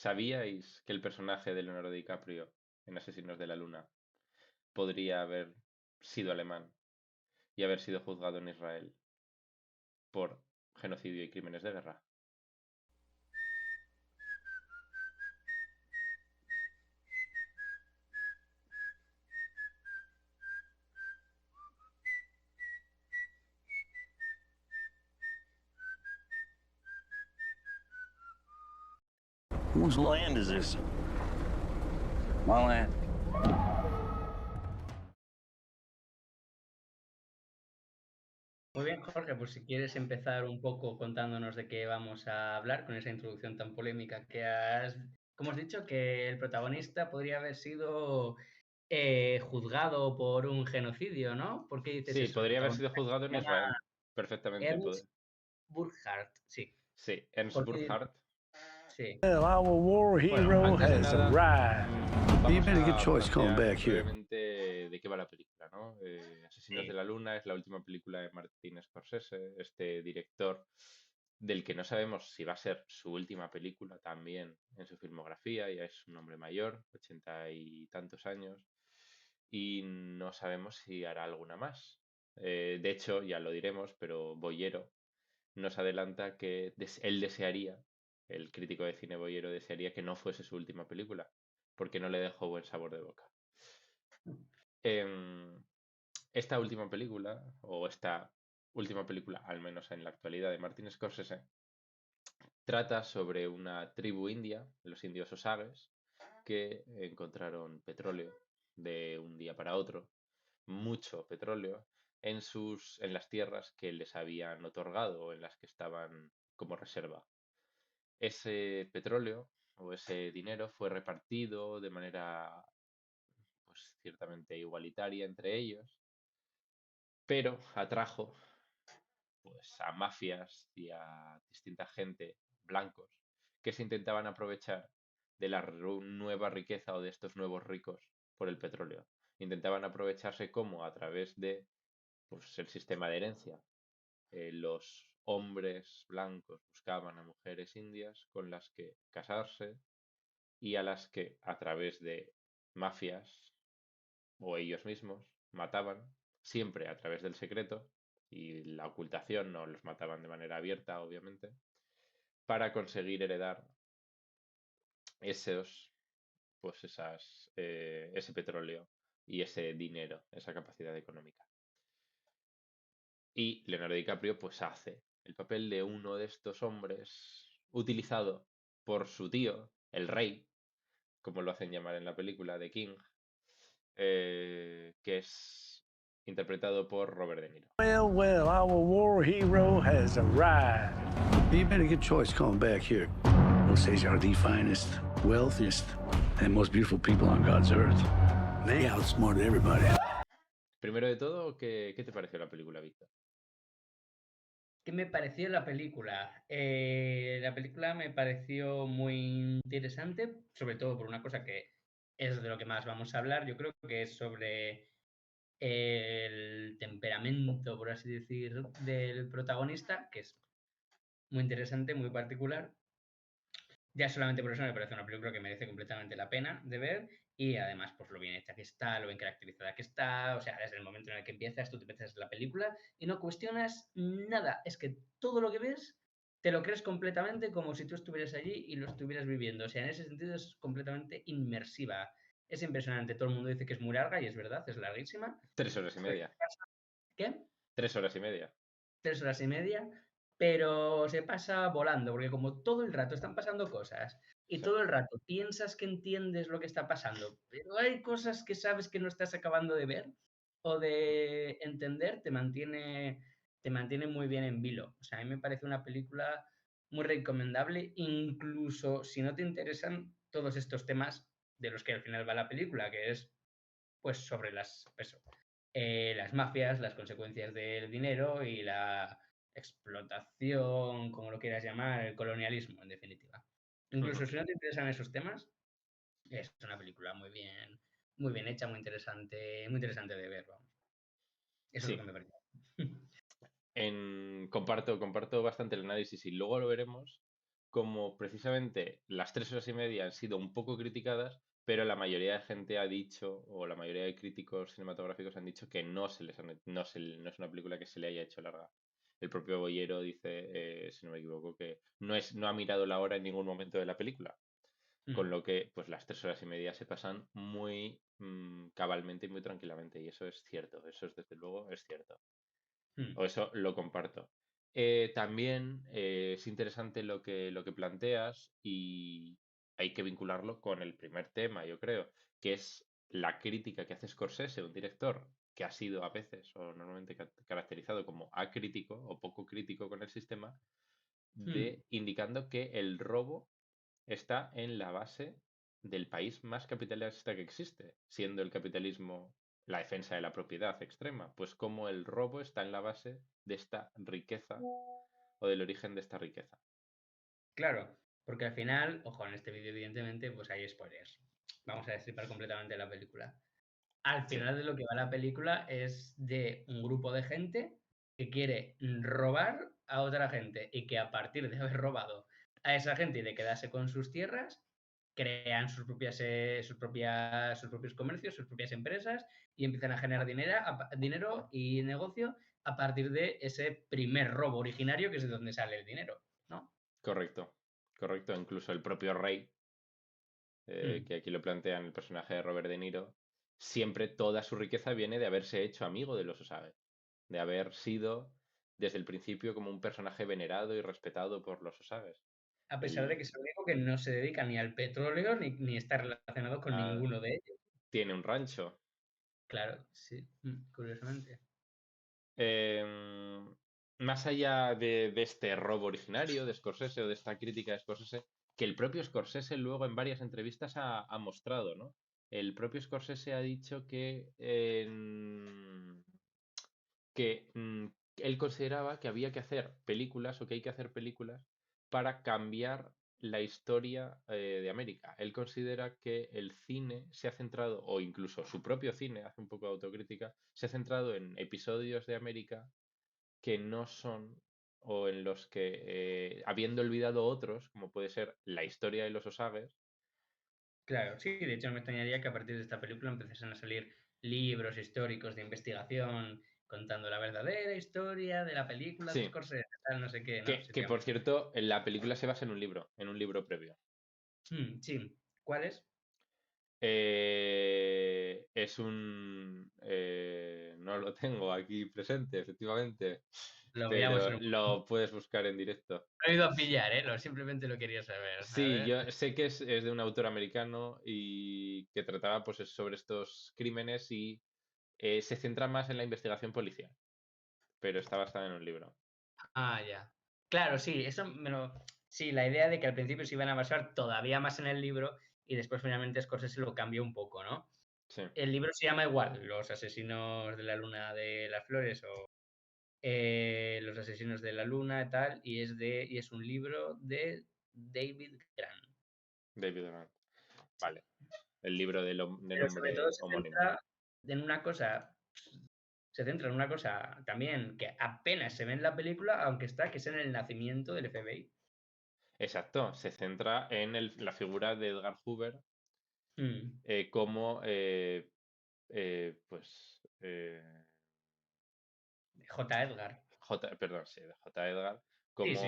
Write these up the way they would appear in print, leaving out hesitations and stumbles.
¿Sabíais que el personaje de Leonardo DiCaprio en Asesinos de la Luna podría haber sido alemán y haber sido juzgado en Israel por genocidio y crímenes de guerra? Whose land is this? My land. Muy bien, Jorge, pues si quieres empezar un poco contándonos de qué vamos a hablar con esa introducción tan polémica como has dicho, que el protagonista podría haber sido juzgado por un genocidio, ¿no? ¿Por qué dices Sí, eso? El podría haber sido protagonista juzgado se en llama Israel. Perfectamente. Ernst Burkhardt, sí. Sí, Ernst ¿Por qué? Burkhardt. Sí. Well, our war Bueno, hero antes de has nada, arrived. You vamos made a good a choice coming plantear back here. brevemente de qué va la película, ¿no? Asesinos de Sí. la Luna es la última película de Martin Scorsese, este director del que no sabemos si va a ser su última película también en su filmografía, ya es un hombre mayor, 80 y tantos años, y no sabemos si hará alguna más. De hecho, ya lo diremos, pero Boyero nos adelanta que él desearía, el crítico de cine Boyero desearía que no fuese su última película, porque no le dejó buen sabor de boca. Em, esta última película, o esta última película, al menos en la actualidad, de Martin Scorsese, trata sobre una tribu india, los indios Osages, que encontraron petróleo de un día para otro, mucho petróleo, en las tierras que les habían otorgado o en las que estaban como reserva. Ese petróleo o ese dinero fue repartido de manera pues ciertamente igualitaria entre ellos, pero atrajo pues a mafias y a distinta gente blancos que se intentaban aprovechar de la nueva riqueza o de estos nuevos ricos por el petróleo. Intentaban aprovecharse como a través de pues, el sistema de herencia. Los hombres blancos buscaban a mujeres indias con las que casarse y a las que a través de mafias o ellos mismos mataban, siempre a través del secreto y la ocultación, no los mataban de manera abierta, obviamente, para conseguir heredar esos, pues ese petróleo y ese dinero, esa capacidad económica. Y Leonardo DiCaprio pues hace el papel de uno de estos hombres utilizado por su tío, el rey, como lo hacen llamar en la película de King, que es interpretado por Robert De Niro. Well, our war hero has arrived. You made a good choice coming back here. Osage are the finest, wealthiest, and most beautiful people on God's earth. They outsmarted everybody. Primero de todo, ¿qué te pareció la película, Víctor? ¿Qué me pareció la película? La película me pareció muy interesante, sobre todo por una cosa que es de lo que más vamos a hablar. Yo creo que es sobre el temperamento, por así decir, del protagonista, que es muy interesante, muy particular. Ya solamente por eso me parece una película que merece completamente la pena de ver y además pues lo bien hecha que está, lo bien caracterizada que está, o sea, desde el momento en el que empiezas, tú te empiezas la película y no cuestionas nada, es que todo lo que ves te lo crees completamente como si tú estuvieras allí y lo estuvieras viviendo, o sea, en ese sentido es completamente inmersiva, es impresionante, todo el mundo dice que es muy larga y es verdad, es larguísima. 3 horas y media. ¿Qué? 3 horas y media. 3 horas y media, pero se pasa volando, porque como todo el rato están pasando cosas y Sí. todo el rato piensas que entiendes lo que está pasando, pero hay cosas que sabes que no estás acabando de ver o de entender, te mantiene muy bien en vilo. O sea, a mí me parece una película muy recomendable, incluso si no te interesan todos estos temas de los que al final va la película, que es pues sobre las mafias, las consecuencias del dinero y la explotación, como lo quieras llamar, el colonialismo, en definitiva. Ujú. Incluso si no te interesan esos temas, es una película muy bien hecha, muy interesante de ver, vamos. Eso es lo Sí, que me parece. comparto bastante el análisis y luego lo veremos, como precisamente las 3 horas y media han sido un poco criticadas, pero la mayoría de gente ha dicho, o la mayoría de críticos cinematográficos han dicho que no no es una película que se le haya hecho larga. El propio Boyero dice, si no me equivoco, que no ha mirado la hora en ningún momento de la película. Con Mm, lo que, pues las 3 horas y media se pasan muy cabalmente y muy tranquilamente. Y eso es cierto, eso es desde luego es cierto. mm, O eso lo comparto. También es interesante lo que planteas y hay que vincularlo con el primer tema, yo creo, que es la crítica que hace Scorsese, un director que ha sido a veces o normalmente caracterizado como acrítico o poco crítico con el sistema, mm. de indicando que el robo está en la base del país más capitalista que existe, siendo el capitalismo la defensa de la propiedad extrema, pues como el robo está en la base de esta riqueza o del origen de esta riqueza. Claro, porque al final, ojo, en este vídeo evidentemente pues hay spoilers. Vamos a destripar completamente la película. Al Sí, final de lo que va la película es de un grupo de gente que quiere robar a otra gente y que a partir de haber robado a esa gente y de quedarse con sus tierras, crean sus propios comercios, sus propias empresas y empiezan a generar dinero y negocio a partir de ese primer robo originario que es de donde sale el dinero, ¿no? correcto, correcto. Incluso el propio rey, Mm. que aquí lo plantean el personaje de Robert De Niro, siempre toda su riqueza viene de haberse hecho amigo de los Osage, de haber sido desde el principio como un personaje venerado y respetado por los Osages. A pesar de Él que es el único que no se dedica ni al petróleo ni está relacionado con ah, ninguno de ellos. tiene un rancho. Claro, sí, curiosamente. Más allá de este robo originario de Scorsese o de esta crítica de Scorsese, que el propio Scorsese luego en varias entrevistas ha mostrado, ¿no? El propio Scorsese ha dicho que él consideraba que había que hacer películas o que hay que hacer películas para cambiar la historia de América. Él considera que el cine se ha centrado, o incluso su propio cine, hace un poco de autocrítica, se ha centrado en episodios de América que no son o en los que, habiendo olvidado otros, como puede ser la historia de los Osages, Claro, sí, de hecho no me extrañaría que a partir de esta película empezasen a salir libros históricos de investigación contando la verdadera historia de la película de sí, Scorsese, tal, no sé qué, ¿no? que Sería por muy... cierto, la película se basa en un libro previo. Sí, ¿cuál es? Es no lo tengo aquí presente, efectivamente, Lo miramos pero en un... lo puedes buscar en directo. No he ido a pillar, ¿eh? Simplemente lo quería saber. A Sí, ver. yo sé que es de un autor americano y que trataba pues sobre estos crímenes y se centra más en la investigación policial, pero está basada en un libro. Ah, ya. Claro, sí, eso me lo... Sí, la idea de que al principio se iban a basar todavía más en el libro y después finalmente Scorsese lo cambió un poco, ¿no? Sí, El libro se llama igual, Los asesinos de la luna de las flores o Los asesinos de la luna y tal, y es un libro de David Grant. David Grant. Sí. Vale, el libro de Pero sobre todo nombre homónimo. se centra en una cosa también que apenas se ve en la película, aunque está, que es en el nacimiento del FBI. Exacto, se centra en la figura de Edgar Hoover Mm. como, pues, J. Edgar. Perdón, sí, de J. Edgar, Sí, sí,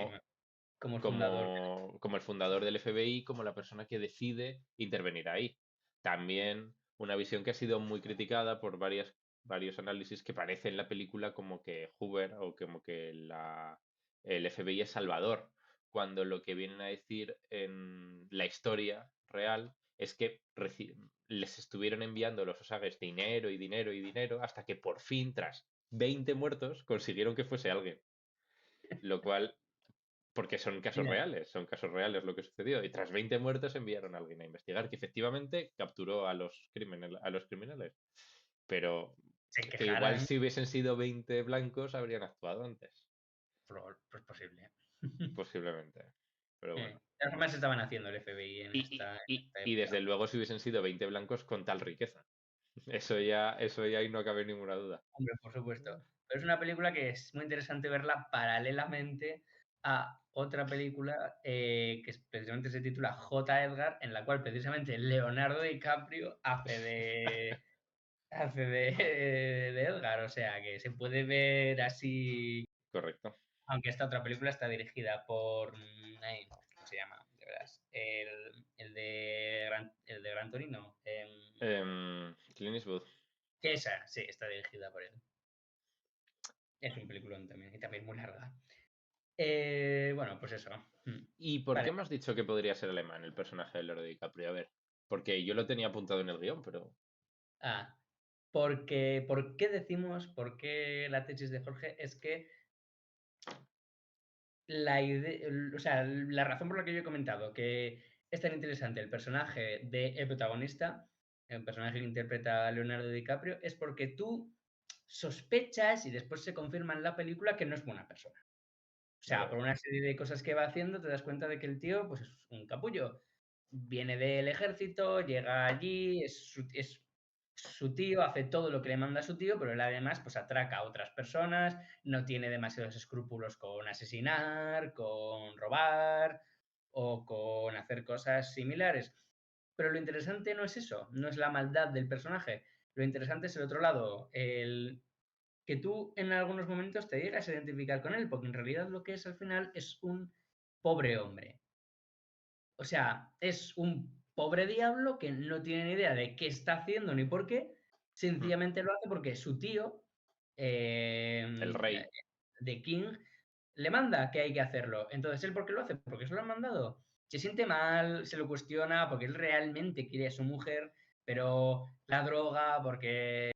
como, como el fundador. como el fundador del FBI, como la persona que decide intervenir ahí. También una visión que ha sido muy criticada por varios análisis que parece en la película como que Hoover o como que el FBI es Salvador, cuando lo que vienen a decir en la historia real es que les estuvieron enviando los Osages dinero y dinero y dinero hasta que por fin, tras 20 muertos, consiguieron que fuese alguien. Lo cual, porque Mira, son casos reales lo que sucedió. Y tras 20 muertos enviaron a alguien a investigar que efectivamente capturó a los criminales. Pero se que igual quejaran, si hubiesen sido 20 blancos habrían actuado antes. pues posible. Posiblemente. Pero bueno. De todas formas estaban haciendo el FBI en esta Y época. desde luego si hubiesen sido 20 blancos con tal riqueza. Eso ya ahí no cabe ninguna duda. Hombre, por supuesto. Pero es una película que es muy interesante verla paralelamente a otra película precisamente se titula J. Edgar, en la cual precisamente Leonardo DiCaprio hace de Edgar, o sea que se puede ver así, Correcto. aunque esta otra película está dirigida por, ¿cómo se llama? De veras, el de Gran Torino, Clint Eastwood. que esa, sí, está dirigida por él. Es un peliculón también, y también muy larga. Bueno, pues eso. ¿Y por Vale. qué hemos dicho que podría ser alemán el personaje de Leonardo DiCaprio? A ver, porque yo lo tenía apuntado en el guión, pero Ah, ¿por qué decimos, por qué la tesis de Jorge es que o sea, la razón por la que yo he comentado que es tan interesante el personaje del protagonista, el personaje que interpreta a Leonardo DiCaprio, es porque tú sospechas y después se confirma en la película que no es buena persona. O sea, por una serie de cosas que va haciendo, te das cuenta de que el tío, pues, es un capullo. Viene del ejército, llega allí, es su tío, hace todo lo que le manda su tío, pero él además, pues, atraca a otras personas, no tiene demasiados escrúpulos con asesinar, con robar o con hacer cosas similares. Pero lo interesante no es eso, no es la maldad del personaje. Lo interesante es el otro lado, que tú en algunos momentos te llegas a identificar con él, porque en realidad lo que es al final es un pobre hombre. O sea, es un pobre diablo que no tiene ni idea de qué está haciendo ni por qué, sencillamente lo hace porque su tío, el rey, de King, le manda que hay que hacerlo. Entonces, ¿él por qué lo hace? Porque se lo han mandado. Se siente mal, se lo cuestiona, porque él realmente quiere a su mujer, pero la droga, porque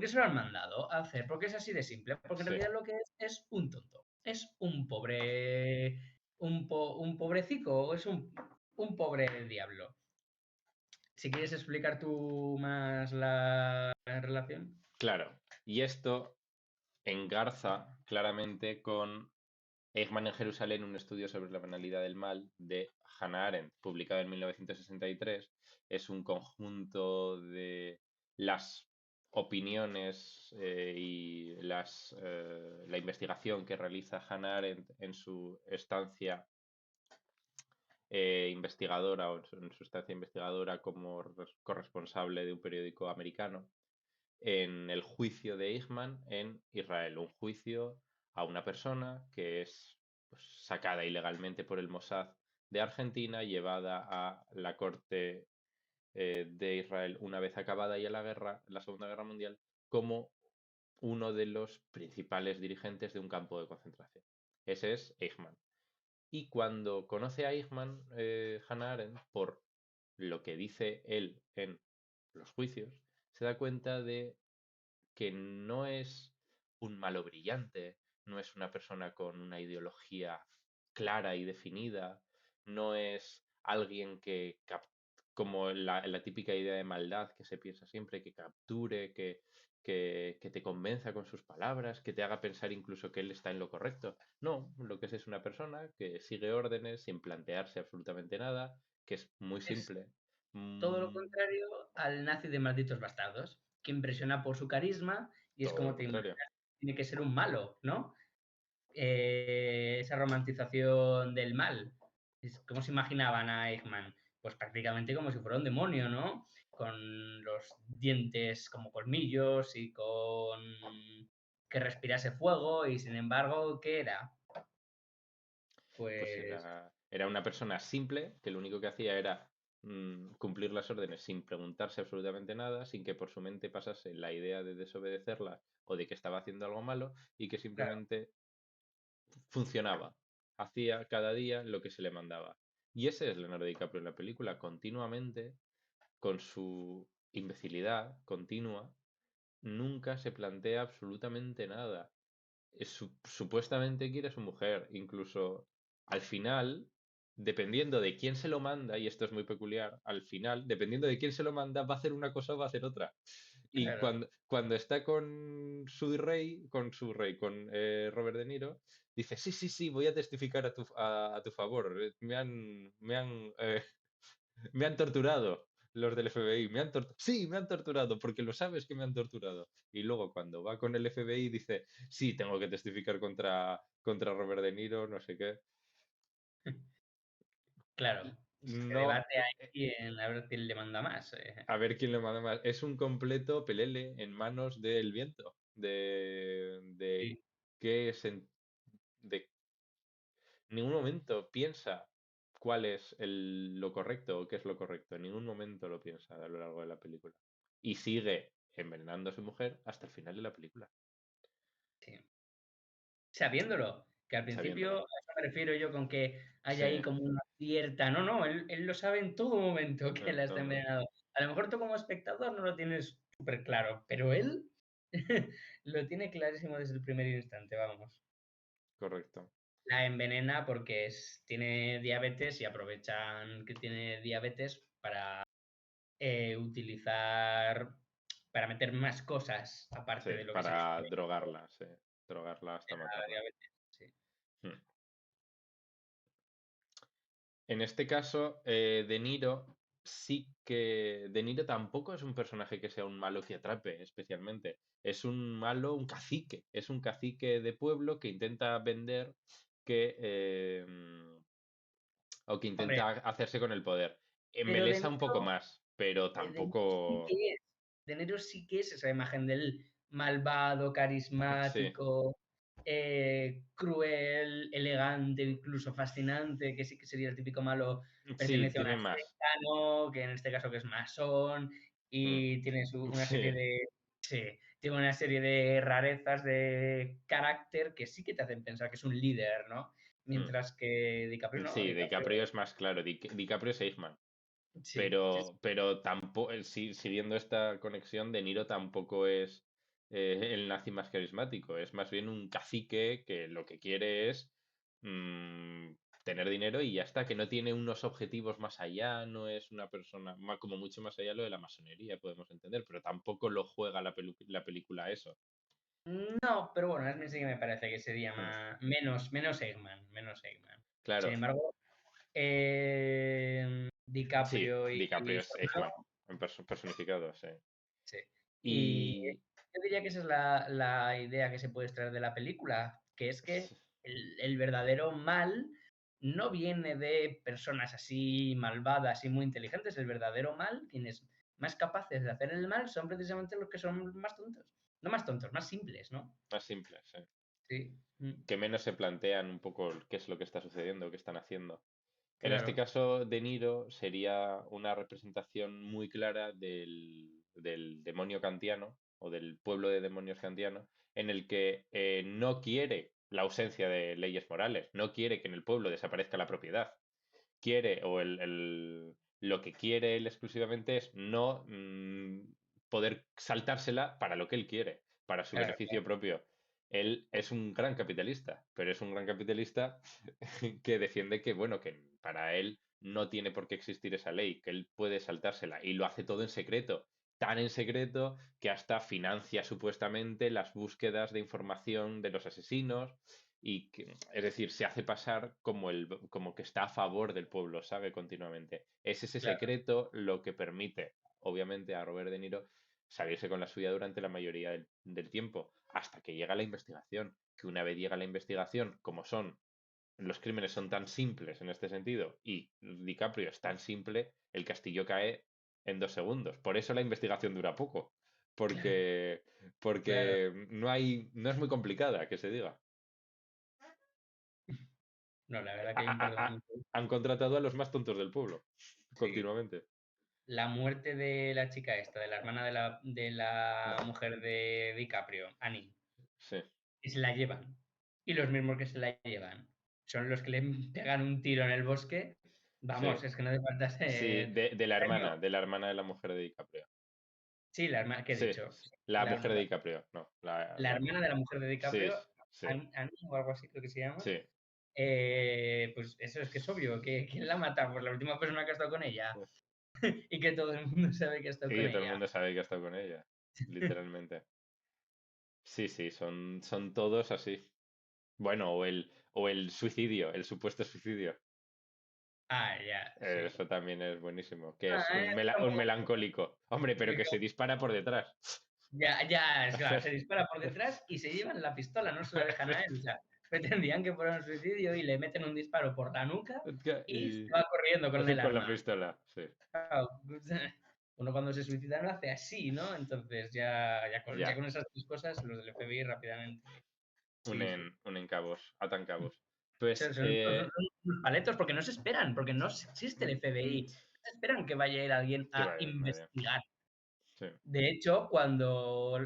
se lo han mandado a hacer, porque es así de simple, porque en sí, realidad lo que es un tonto, es un pobre, un pobrecico, es un pobre diablo. Si quieres explicar tú más la relación. claro. Y esto engarza claramente con Eichmann en Jerusalén, un estudio sobre la banalidad del mal de Hannah Arendt, publicado en 1963. Es un conjunto de las opiniones y la investigación que realiza Hannah Arendt en su estancia investigadora o en su estancia investigadora como corresponsable de un periódico americano en el juicio de Eichmann en Israel, un juicio a una persona que es pues, sacada ilegalmente por el Mossad de Argentina, llevada a la corte de Israel una vez acabada ya la guerra, la Segunda Guerra Mundial, como uno de los principales dirigentes de un campo de concentración. Ese es Eichmann. Y cuando conoce a Eichmann, Hannah Arendt, por lo que dice él en los juicios, se da cuenta de que no es un malo brillante, no es una persona con una ideología clara y definida, no es alguien que, como la típica idea de maldad que se piensa siempre, que capture, que te convenza con sus palabras, que te haga pensar incluso que él está en lo correcto. No, lo que es una persona que sigue órdenes sin plantearse absolutamente nada, que es muy Es simple. todo lo Mm, contrario al nazi de Malditos Bastardos, que impresiona por su carisma y es todo lo como te contrario. imaginas que tiene que ser un malo, ¿no? Esa romantización del mal. ¿Cómo se imaginaban a Eichmann? Pues prácticamente como si fuera un demonio, ¿no? Con los dientes como colmillos y con que respirase fuego y sin embargo, ¿qué era? Pues Pues era una persona simple que lo único que hacía era cumplir las órdenes sin preguntarse absolutamente nada, sin que por su mente pasase la idea de desobedecerlas o de que estaba haciendo algo malo y que claro, simplemente funcionaba. Hacía cada día lo que se le mandaba. Y ese es Leonardo DiCaprio en la película, continuamente, con su imbecilidad continua, nunca se plantea absolutamente nada. Supuestamente quiere a su mujer, incluso al final, dependiendo de quién se lo manda, y esto es muy peculiar, al final, dependiendo de quién se lo manda, va a hacer una cosa o va a hacer otra. Y claro. cuando está con Robert De Niro, dice, sí, sí, sí, voy a testificar a tu favor. Me han torturado. los del FBI, sí, me han torturado, porque lo sabes que me han torturado. Y luego cuando va con el FBI dice, sí, tengo que testificar contra Robert De Niro, no sé qué. Claro, se No, debate ahí en a ver quién le manda más. a ver quién le manda más. Es un completo pelele en manos del viento, de Sí. qué de ningún momento piensa cuál es lo correcto o qué es lo correcto. En ningún momento lo piensa a lo largo de la película. Y sigue envenenando a su mujer hasta el final de la película, Sí. Sabiéndolo, que al sabiéndolo. principio, a eso me refiero yo con que hay Sí, ahí como una cierta no, no, él lo sabe en todo momento que en la todo está momento. envenenando. A lo mejor tú como espectador no lo tienes súper claro, pero él lo tiene clarísimo desde el primer instante, vamos. Correcto. La envenena porque tiene diabetes y aprovechan que tiene diabetes para utilizar, para meter más cosas Sí, aparte de lo que sería para drogarla, sí. Drogarla hasta la matarla. diabetes. Sí. Hmm. En este caso, De Niro sí que... De Niro tampoco es un personaje que sea un malo que atrape especialmente. Es un malo, un cacique. Es un cacique de pueblo que intenta vender que... o que Hombre, intenta hacerse con el poder. pero Embelesa un poco más, pero De Niro sí tampoco... que es. De Niro sí que es esa imagen del malvado, Sí, carismático, cruel, elegante, incluso fascinante, que sí que sería el típico malo, sí, pertenece a tiene una más. secta, ¿no? Que en este caso que es masón, Mm, y tiene una serie sí, de. Sí, tiene una serie de rarezas de carácter que sí que te hacen pensar que es un líder, ¿no? mm. Mientras que DiCaprio no, Sí, DiCaprio. DiCaprio es más claro. DiCaprio es Eichmann. Sí, sí, sí. Pero tampoco, siguiendo esta conexión, De Niro tampoco es el nazi más carismático, es más bien un cacique que lo que quiere es mm, tener dinero y ya está, que no tiene unos objetivos más allá, no es una persona, como mucho más allá lo de la masonería, podemos entender, pero tampoco lo juega la película a eso. No, pero bueno, Asmin sí que me parece que sería Mm, menos Eggman, menos Eggman. Sin claro, embargo, sí, DiCaprio y DiCaprio es Eichmann, Solo, en personificado, sí. sí. Y Y yo diría que esa es la idea que se puede extraer de la película, que es que el verdadero mal no viene de personas así malvadas y muy inteligentes. El verdadero mal, quienes más capaces de hacer el mal, son precisamente los que son más tontos. No más tontos, más simples, ¿no? más simple, sí. Sí. Que menos se plantean un poco qué es lo que está sucediendo, qué están haciendo. En este Claro, caso, De Niro sería una representación muy clara del demonio kantiano o del pueblo de demonios kantiano, en el que no quiere la ausencia de leyes morales, no quiere que en el pueblo desaparezca la propiedad, quiere o lo que quiere él exclusivamente es no poder saltársela para lo que él quiere, para su claro, beneficio propio. Él es un gran capitalista, pero es un gran capitalista que defiende que, bueno, que para él no tiene por qué existir esa ley, que él puede saltársela y lo hace todo en secreto, tan en secreto que hasta financia supuestamente las búsquedas de información de los asesinos y que, es decir, se hace pasar como que está a favor del pueblo, ¿sabe? Continuamente. Es ese claro, secreto lo que permite, obviamente, a Robert De Niro salirse con la suya durante la mayoría del tiempo, hasta que llega la investigación, que una vez llega la investigación, como son los crímenes son tan simples en este sentido y DiCaprio es tan simple, el castillo cae en 2 segundos. Por eso la investigación dura poco, claro, porque, claro. porque no es muy complicada, que se diga. No, la verdad que hay un par de momentos. Han contratado a los más tontos del pueblo, Sí. continuamente. La muerte de la chica esta, de la hermana de la mujer de DiCaprio, Annie, Sí, y se la llevan. Y los mismos que se la llevan son los que le pegan un tiro en el bosque. sí, Vamos, es que no hace falta sí, ser de la genio. hermana, de la hermana de la mujer de DiCaprio. Sí, la hermana, ¿qué he Sí, dicho? la La, mujer de DiCaprio, no, la hermana de la mujer de sí, DiCaprio, sí, Annie o algo así creo que se llama. sí. Pues eso es que es obvio, que ¿quién la mata? Pues la última persona que ha estado con ella y que todo el mundo sabe que ha estado Y con que todo el ella. mundo sabe que ha estado con ella, literalmente. Sí, sí, son todos así. Bueno, o el suicidio, el supuesto suicidio. Ah, ya, sí. Eso también es buenísimo. Que Ah, es está un un melancólico. Hombre, pero poco- que se dispara por detrás. Ya, es claro, se dispara por detrás y se llevan la pistola, no se la dejan a él. O sea, pretendían que fuera un suicidio y le meten un disparo por la nuca y se Y va corriendo con el con la arma. pistola, sí. Claro, uno cuando se suicida lo hace así, ¿no? Entonces ya Ya, con esas 3 cosas los del FBI rápidamente. Sí, sí. unen cabos, atan cabos. Pues, Son unos paletos porque no se esperan, porque no existe el FBI. No se esperan que vaya a ir alguien que a vaya, vaya. investigar. Sí. De hecho, cuando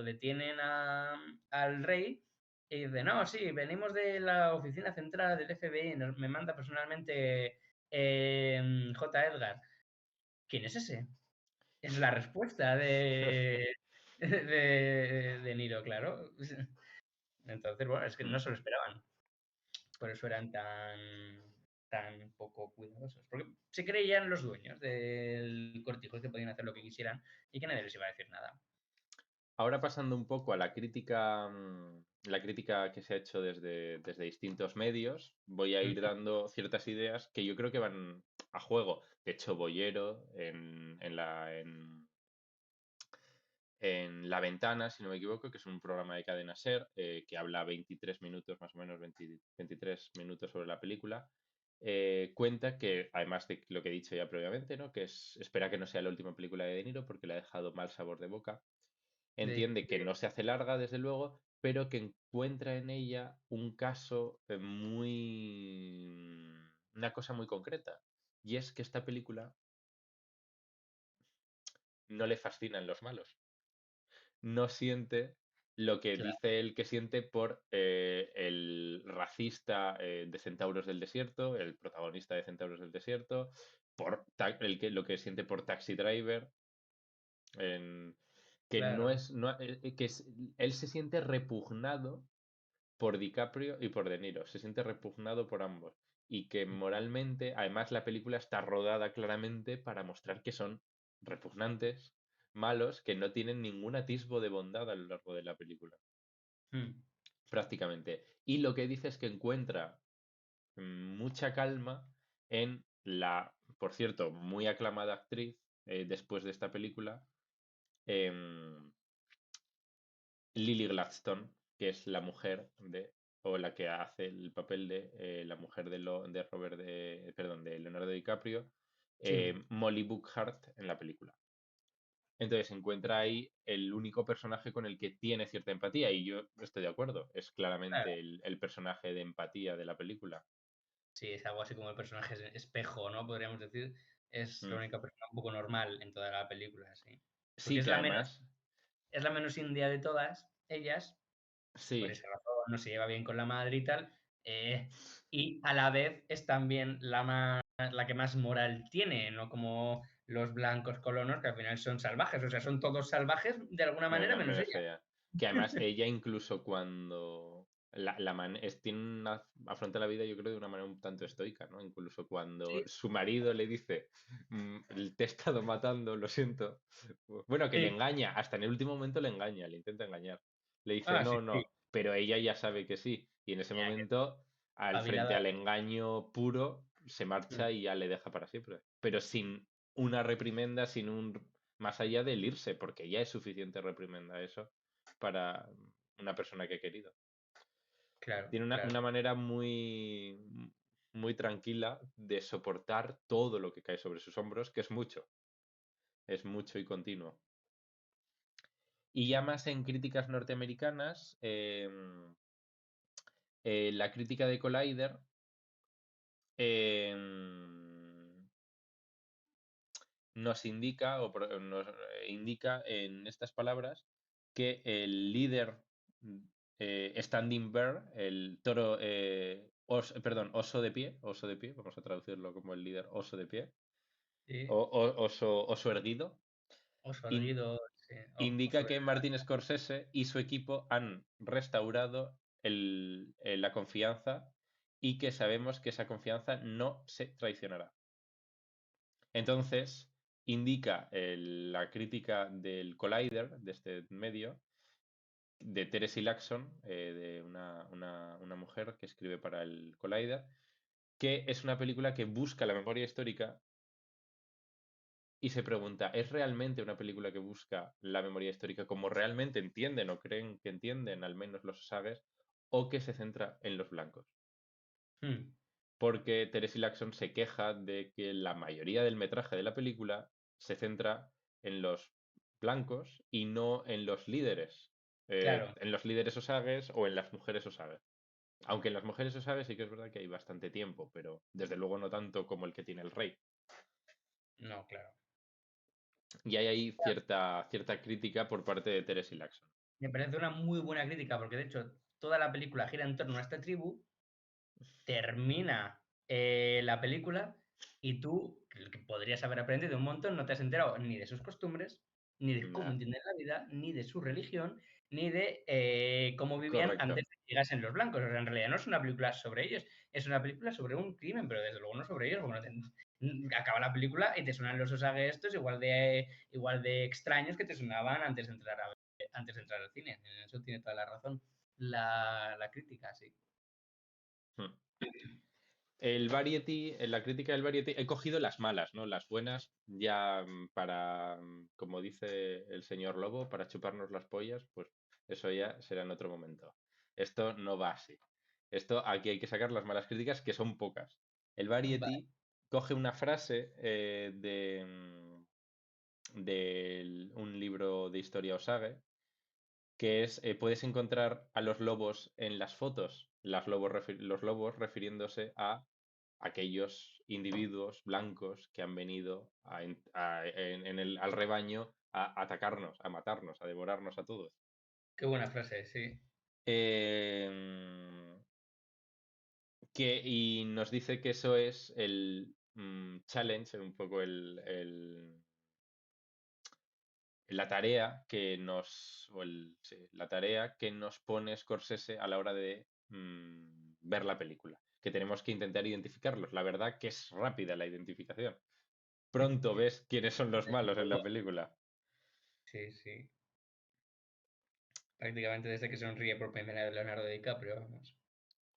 detienen al rey, y dice, no, sí, venimos de la oficina central del FBI, me manda personalmente J. Edgar. ¿Quién es ese? Es la respuesta de Niro, claro. Entonces, bueno, es que no se lo esperaban. Por eso eran tan poco cuidadosos. Porque se creían los dueños del cortijo que podían hacer lo que quisieran y que nadie les iba a decir nada. Ahora pasando un poco a la crítica que se ha hecho desde distintos medios, voy a ir Ujú. dando ciertas ideas que yo creo que van a juego. De hecho, Boyero en La Ventana, si no me equivoco, que es un programa de Cadena Ser, que habla 23 minutos, más o menos 23 minutos sobre la película, cuenta que, además de lo que he dicho ya previamente, ¿no? Que espera que no sea la última película de De Niro porque le ha dejado mal sabor de boca. De, Entiende que no se hace larga, desde luego, pero que encuentra en ella un caso una cosa muy concreta. Y es que esta película no le fascinan los malos. No siente lo que claro, dice él que siente por el racista de Centauros del Desierto, el protagonista de Centauros del Desierto, lo que siente por Taxi Driver, en- que no claro. es, no, que él se siente repugnado por DiCaprio y por De Niro, se siente repugnado por ambos y que moralmente, además la película está rodada claramente para mostrar que son repugnantes, malos, que no tienen ningún atisbo de bondad a lo largo de la película, Mm, prácticamente. Y lo que dice es que encuentra mucha calma en por cierto, muy aclamada actriz después de esta película, em, Lily Gladstone, que es la mujer o la que hace el papel de la mujer de Robert perdón, de Leonardo DiCaprio, sí, Molly Bookhart en la película. Entonces se encuentra ahí el único personaje con el que tiene cierta empatía, y yo estoy de acuerdo, es claro. claramente el personaje de empatía de la película. Sí, es algo así como el personaje espejo, ¿no? Podríamos decir. Es la Mm. única persona un poco normal en toda la película, sí. Porque Sí, que además, es la menos india de todas ellas, por sí, esa razón no se lleva bien con la madre y tal. Y a la vez es también la que más moral tiene, no como los blancos colonos, que al final son salvajes. O sea, son todos salvajes de alguna manera menos menos ella. ella. Que además ella incluso cuando afronta la vida yo creo de una manera un tanto estoica, ¿no? Incluso cuando Sí, su marido le dice, te he estado matando, lo siento. Bueno, que le sí. engaña, hasta en el último momento le engaña, le intenta engañar. Le dice, Ah, sí, no, sí. no, pero ella ya sabe que sí. Y en ese Ya, que momento, frente espabilada. al engaño puro, se Mm, marcha y ya le deja para siempre. Pero sin una reprimenda, más allá del irse, porque ya es suficiente reprimenda eso para una persona que he querido. claro, Tiene claro. una manera muy tranquila de soportar todo lo que cae sobre sus hombros, que es mucho y continuo. Y ya más en críticas norteamericanas, la crítica de Collider nos indica nos indica en estas palabras que el líder Standing Bear, el toro, perdón, oso de pie, vamos a traducirlo como el líder oso de pie, Sí. oso erguido, Oso in- erguido, sí. indica Oso que Martin Scorsese y su equipo han restaurado la confianza y que sabemos que esa confianza no se traicionará. Entonces, indica la crítica del Collider, de este medio, de Teresa Laxon, de una mujer que escribe para el Collider, que es una película que busca la memoria histórica y se pregunta, ¿es realmente una película que busca la memoria histórica como realmente entienden o creen que entienden al menos los sagas, o que se centra en los blancos? Hmm, Porque Teresa Jackson se queja de que la mayoría del metraje de la película se centra en los blancos y no en los líderes, claro, en los líderes osages o en las mujeres osages. Aunque en las mujeres osages sí que es verdad que hay bastante tiempo, pero desde luego no tanto como el que tiene el rey. no, claro. Y hay ahí cierta crítica por parte de Teresa Jackson. Me parece una muy buena crítica porque de hecho toda la película gira en torno a esta tribu, termina la película y tú, que podrías haber aprendido un montón, no te has enterado ni de sus costumbres, ni de cómo Nah, entienden la vida, ni de su religión, ni de cómo vivían correcto. antes de que llegasen los blancos. O sea, en realidad no es una película sobre ellos, es una película sobre un crimen, pero desde luego no sobre ellos, porque acaba la película y te suenan los osages estos igual de extraños que te sonaban antes de entrar al cine. En eso tiene toda la razón la crítica, sí. Hmm. El Variety, en la crítica del Variety, he cogido las malas, ¿no? Las buenas ya para, como dice el señor Lobo, para chuparnos las pollas, pues eso ya será en otro momento. Esto no va así. Esto aquí hay que sacar las malas críticas, que son pocas. El Vale, Variety coge una frase de un libro de historia Osage, que es, puedes encontrar a los lobos en las fotos, los lobos refiriéndose a aquellos individuos blancos que han venido al rebaño a atacarnos, a matarnos, a devorarnos a todos. qué buena frase, sí. Em, y nos dice que eso es el challenge, un poco la tarea que la tarea que nos pone Scorsese a la hora de ver la película, que tenemos que intentar identificarlos. La verdad que es rápida la identificación. Pronto ves quiénes son los Desde malos en la luego. película. Sí, sí. Prácticamente desde que sonríe por primera vez Leonardo DiCaprio, vamos.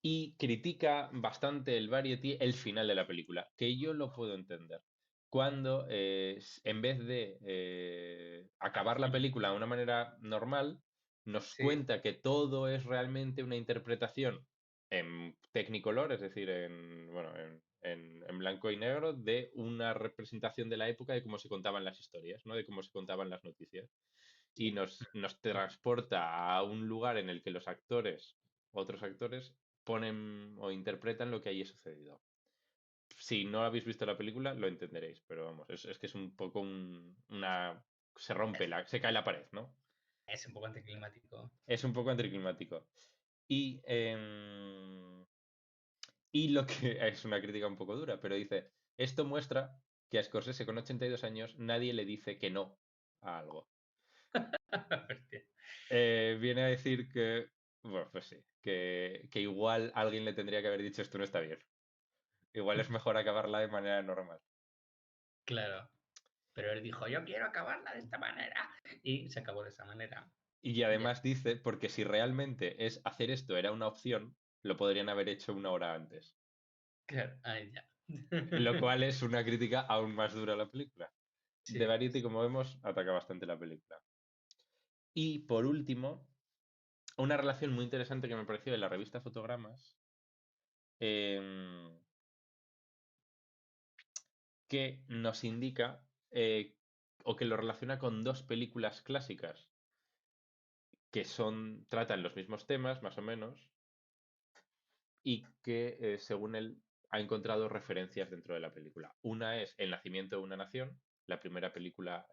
Y critica bastante el Variety el final de la película, que yo lo puedo entender. Cuando en vez de acabar la película de una manera normal, nos Sí, cuenta que todo es realmente una interpretación en Technicolor, es decir, bueno, en blanco y negro, de una representación de la época de cómo se contaban las historias, ¿no? De cómo se contaban las noticias. Y nos transporta a un lugar en el que otros actores, ponen o interpretan lo que allí ha sucedido. Si no habéis visto la película, lo entenderéis, pero vamos, es que es un poco una... Se cae la pared, ¿no? es un poco anticlimático. Es un poco anticlimático. Y, y lo que es una crítica un poco dura, pero dice, esto muestra que a Scorsese con 82 años nadie le dice que no a algo. Hostia. Viene a decir que, bueno, pues sí, que igual alguien le tendría que haber dicho esto no está bien. Igual es mejor acabarla de manera normal. Claro. Pero él dijo, yo quiero acabarla de esta manera. Y se acabó de esa manera. Y Y ya además está. dice, porque si realmente es hacer esto era una opción, lo podrían haber hecho una hora antes. Claro, ahí ya. Lo cual es una crítica aún más dura a la película. The Sí, Variety, como vemos, ataca bastante la película. Y por último, una relación muy interesante que me pareció de la revista Fotogramas, em, que nos indica o que lo relaciona con dos películas clásicas que tratan los mismos temas, más o menos, y que, según él, ha encontrado referencias dentro de la película. Una es El nacimiento de una nación, la primera película,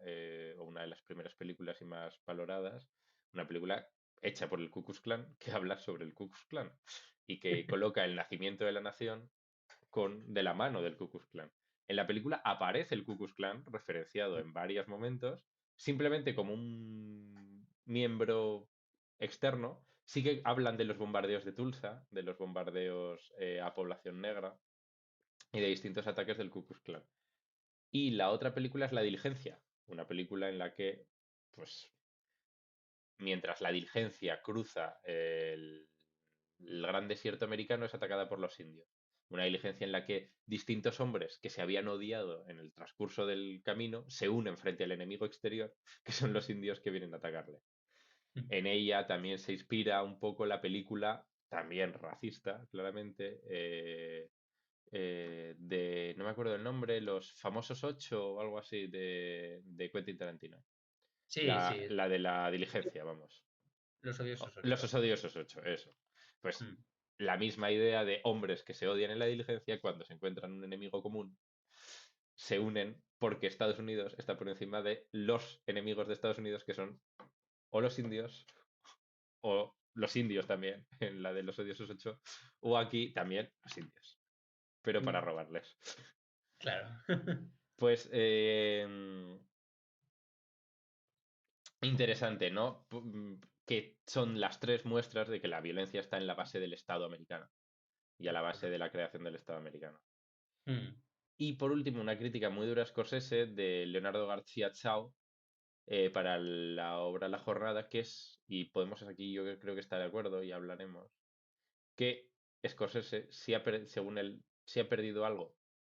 o una de las primeras películas y más valoradas, una película hecha por el Ku Klux Klan, que habla sobre el Ku Klux Klan y que coloca el nacimiento de la nación de la mano del Ku Klux Klan. En la película aparece el Ku Klux Klan referenciado en varios momentos, simplemente como un miembro externo. Sí que hablan de los bombardeos de Tulsa, de los bombardeos a población negra y de distintos ataques del Ku Klux Klan. Y la otra película es La Diligencia, una película en la que, pues, mientras la Diligencia cruza el gran desierto americano, es atacada por los indios. Una diligencia en la que distintos hombres que se habían odiado en el transcurso del camino se unen frente al enemigo exterior, que son los indios que vienen a atacarle. En ella también se inspira un poco la película, también racista, claramente, no me acuerdo el nombre, Los Famosos Ocho o algo así, de Quentin Tarantino. Sí, sí, La de la diligencia, vamos. Los Odiosos Los 8. Odiosos Ocho, eso. Pues Mm. la misma idea de hombres que se odian en la diligencia cuando se encuentran un enemigo común, se unen porque Estados Unidos está por encima de los enemigos de Estados Unidos, que son o los indios o los indios también, en la de los Odiosos 8, o aquí también los indios, pero para Mm, robarles. Claro. Pues interesante, ¿no? Que son las tres muestras de que la violencia está en la base del Estado americano y a la base de la creación del Estado americano. Mm. Y por último, una crítica muy dura a Scorsese de Leonardo García Chao para la obra La Jornada, que es, y podemos aquí yo creo que está de acuerdo y hablaremos, que Scorsese, según él, si ha perdido algo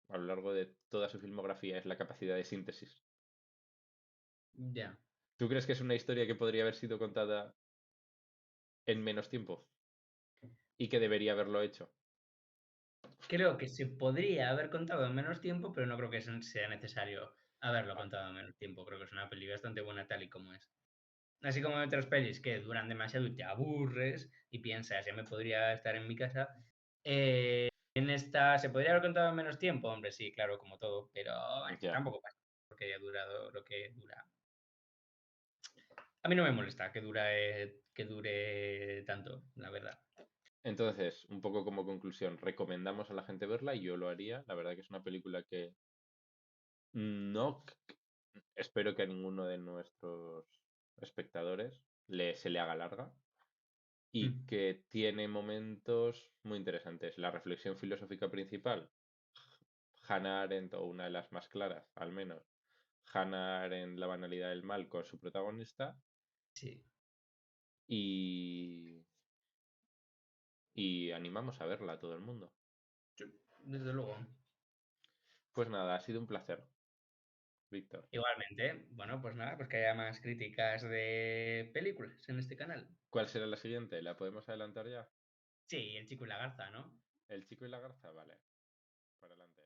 a lo largo de toda su filmografía, es la capacidad de síntesis. Ya. ¿Tú crees que es una historia que podría haber sido contada en menos tiempo y que debería haberlo hecho? Creo que se podría haber contado en menos tiempo, pero no creo que sea necesario haberlo contado en menos tiempo. Creo que es una peli bastante buena tal y como es. Así como en otras pelis que duran demasiado y te aburres y piensas, ya me podría estar en mi casa. En esta, ¿se podría haber contado en menos tiempo? Hombre, sí, claro, como todo, pero Ya. tampoco pasa porque haya durado lo que dura. A mí no me molesta que dure tanto, la verdad. Entonces, un poco como conclusión, recomendamos a la gente verla y yo lo haría. La verdad que es una película que no espero que a ninguno de nuestros espectadores se le haga larga y Mm. que tiene momentos muy interesantes. La reflexión filosófica principal, Hannah Arendt, o una de las más claras, al menos, Hannah Arendt, La banalidad del mal, con su protagonista, Sí, y, y animamos a verla a todo el mundo. sí, desde luego. Pues nada, ha sido un placer, Víctor. Igualmente, bueno, pues nada, pues que haya más críticas de películas en este canal. ¿Cuál será la siguiente? ¿La podemos adelantar ya? Sí, El chico y la garza, ¿no? ¿El chico y la garza? Vale, para adelante.